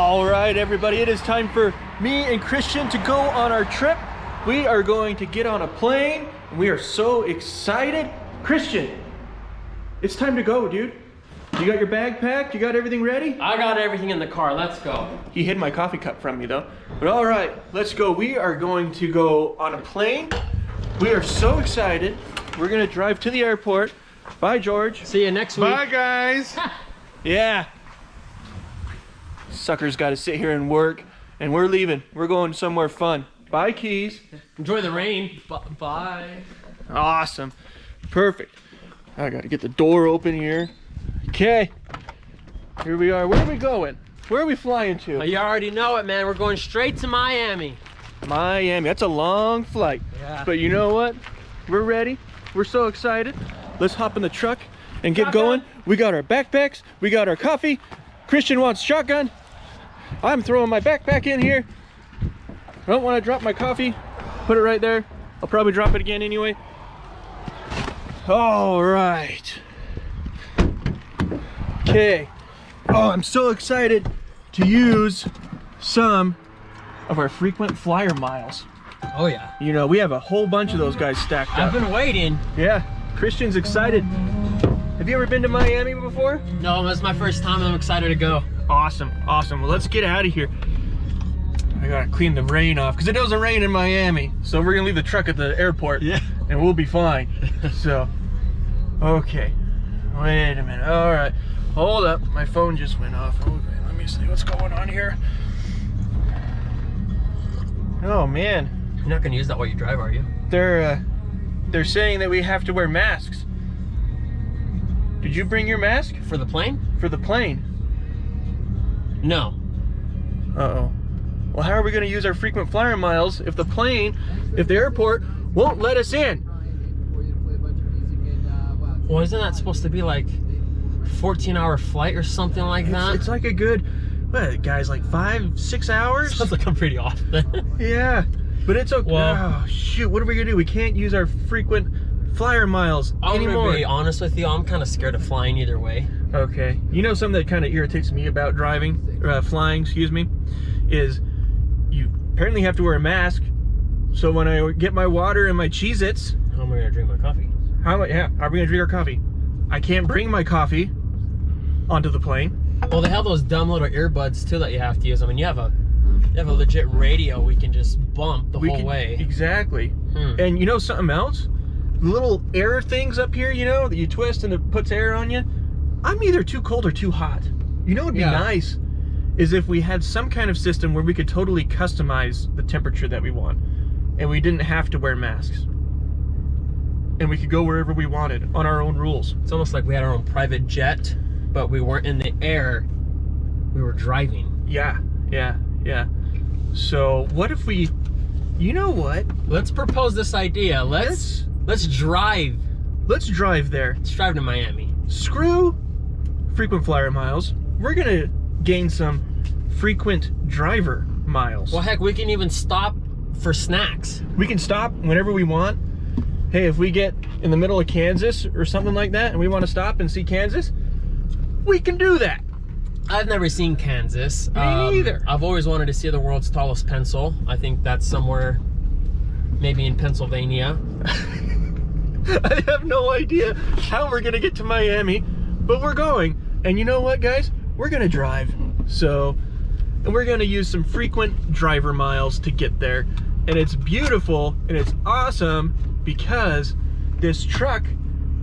All right, everybody, it is time for me and Christian to go on our trip. We are going to get on a plane, and we are so excited. Christian, it's time to go, dude. You got your bag packed? You got everything ready? I got everything in the car. Let's go. He hid my coffee cup from me, though. But all right, let's go. We are going to go on a plane. We are so excited. We're going to drive to the airport. Bye, George. See you next week. Bye, guys. Yeah. Sucker's got to sit here and work, and we're leaving. We're going somewhere fun. Bye, Keys. Enjoy the rain. Bye. Awesome. Perfect. I got to get the door open here. Okay. Here we are. Where are we going? Where are we flying to? You already know it, man. We're going straight to Miami. Miami. That's a long flight. Yeah. But you know what? We're ready. We're so excited. Let's hop in the truck and get going. We got our backpacks. We got our coffee. Christian wants shotgun. I'm throwing my backpack in here. I don't want to drop my coffee. Put it right there. I'll probably drop it again anyway. All right. Okay. Oh, I'm so excited to use some of our frequent flyer miles. Oh, yeah. You know, we have a whole bunch of those guys stacked up. I've been waiting. Yeah, Christian's excited. Have you ever been to Miami before? No, that's my first time. I'm excited to go. Awesome, awesome. Well, let's get out of here. I gotta clean the rain off because it doesn't rain in Miami. So we're gonna leave the truck at the airport. Yeah. And we'll be fine. So, okay. Wait a minute. All right. Hold up. My phone just went off. Okay, let me see what's going on here. Oh man. You're not gonna use that while you drive, are you? They're saying that we have to wear masks. Did you bring your mask? For the plane? For the plane? No. Uh-oh. Well, how are we going to use our frequent flyer miles if the airport won't let us in? Well, isn't that supposed to be like 14-hour flight or something like that? It's like a good, what, guys, like 5-6 hours? Sounds like I'm pretty off. Yeah, but it's okay. Well, oh, shoot, what are we going to do? We can't use our frequent flyer miles anymore. I'm gonna be honest with you, I'm kind of scared of flying either way. Okay. You know something that kind of irritates me about flying, excuse me, is you apparently have to wear a mask. So when I get my water and my Cheez-Its, How am I gonna drink my coffee? how are we gonna drink our coffee? I can't bring my coffee onto the plane. Well, they have those dumb little earbuds too that you have to use. I mean, you have a legit radio we can just bump the whole way. Exactly. And you know something else? The little air things up here, you know, that you twist and it puts air on you. I'm either too cold or too hot. You know what would be nice is if we had some kind of system where we could totally customize the temperature that we want and we didn't have to wear masks. And we could go wherever we wanted on our own rules. It's almost like we had our own private jet, but we weren't in the air. We were driving. Yeah. So what if we, you know what? Let's propose this idea. Let's drive. Let's drive there. Let's drive to Miami. Screw frequent flyer miles. We're gonna gain some frequent driver miles. Well, heck, we can even stop for snacks. We can stop whenever we want. Hey, if we get in the middle of Kansas or something like that and we want to stop and see Kansas, we can do that. I've never seen Kansas. Me neither. I've always wanted to see the world's tallest pencil. I think that's somewhere maybe in Pennsylvania. I have no idea how we're gonna get to Miami, but we're going. And you know what, guys? We're gonna drive. So, and we're gonna use some frequent driver miles to get there. And it's beautiful and it's awesome because this truck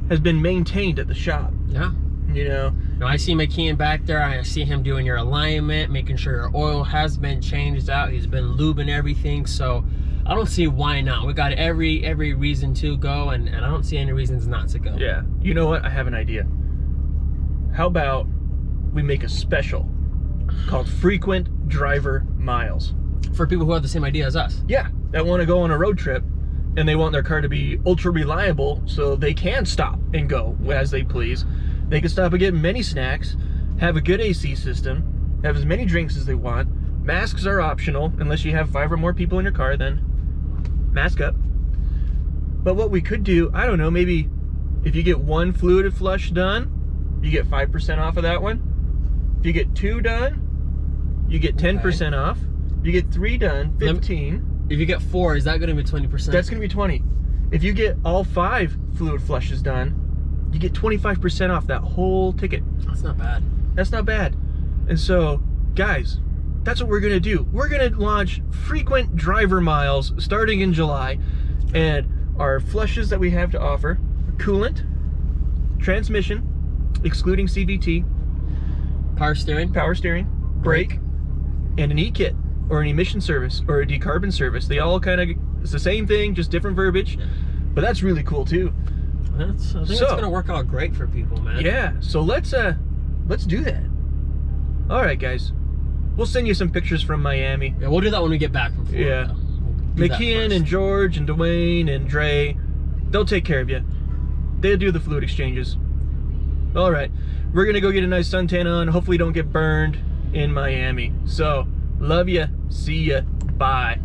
has been maintained at the shop. Yeah. You know? Now, I see McKeon back there. I see him doing your alignment, making sure your oil has been changed out. He's been lubing everything. So I don't see why not. We got every reason to go, and I don't see any reasons not to go. Yeah. You know what? I have an idea. How about we make a special called Frequent Driver Miles? For people who have the same idea as us. Yeah, that want to go on a road trip and they want their car to be ultra reliable so they can stop and go as they please. They can stop and get many snacks, have a good AC system, have as many drinks as they want. Masks are optional unless you have 5 or more people in your car, then mask up. But what we could do, I don't know, maybe if you get 1 fluid flush done, you get 5% off of that one. If you get 2 done, you get 10% off. You get 3 done, 15. If you get 4, is that going to be 20%? That's going to be 20. If you get all 5 fluid flushes done, you get 25% off that whole ticket. That's not bad. That's not bad. And so, guys, that's what we're going to do. We're going to launch frequent driver miles starting in July. And our flushes that we have to offer: coolant, transmission, excluding CVT, Power steering, brake, and an E-kit, or an emission service, or a decarbon service. They all kind of, it's the same thing, just different verbiage. But that's really cool too. I think it's gonna work out great for people, man. Yeah, so let's do that. All right, guys, we'll send you some pictures from Miami. Yeah, we'll do that when we get back from Florida. Yeah, We'll McKeon and George and Dwayne and Dre, they'll take care of you. They'll do the fluid exchanges. All right, we're gonna go get a nice suntan on. Hopefully don't get burned in Miami. So, love ya, see ya, bye.